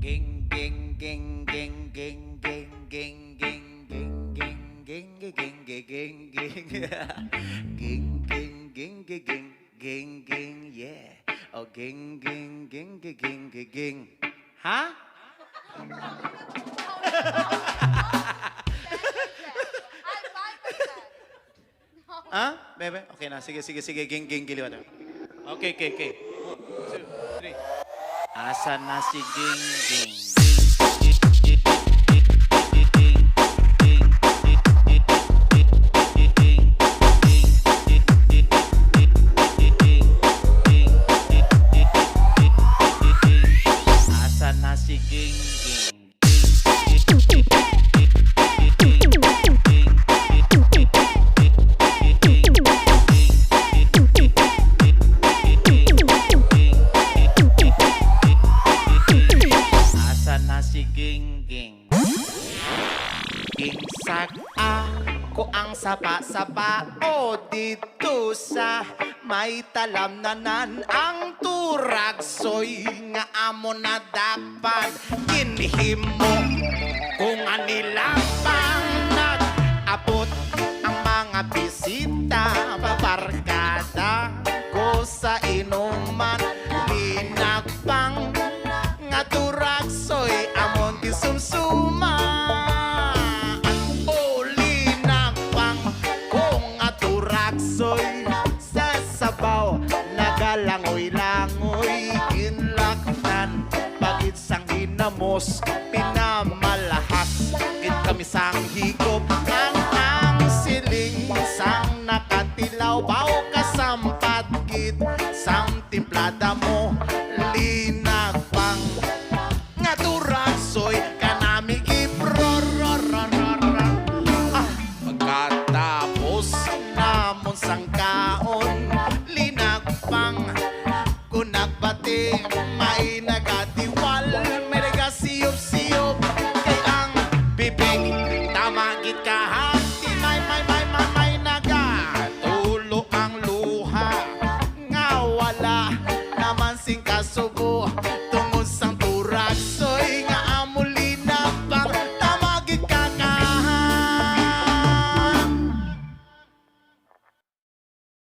Ging ging ging ging ging ging ging ging ging ging ging ging ging ging ging ging ging ging ging ging yeah. Oh ging ging ging ging ging ging. Ha? Ha? Bebe? Okay na. Sige, sige, sige. Ging ging giliwan. Okay, okay, okay. 1, 2, 3. Asa na si Ging Ging? Asa na si Ging Ging? Asa na si Ging Ging? Gingsag ako ang sapa-sapa o dito sa may talamnanan ang turagsoy nga amo na dapat kinhimo kung anila pang nag-abot ang mga bisita babarkada ko sa inuman linagpang nga turagsoy amon gisumsuma o linagpang kung nga turagsoy sa sabaw nagalangoy-langoy ginlaknan pagit sang hinamos pinamalahas git kami sang higop ang siling sang nakatilaw baw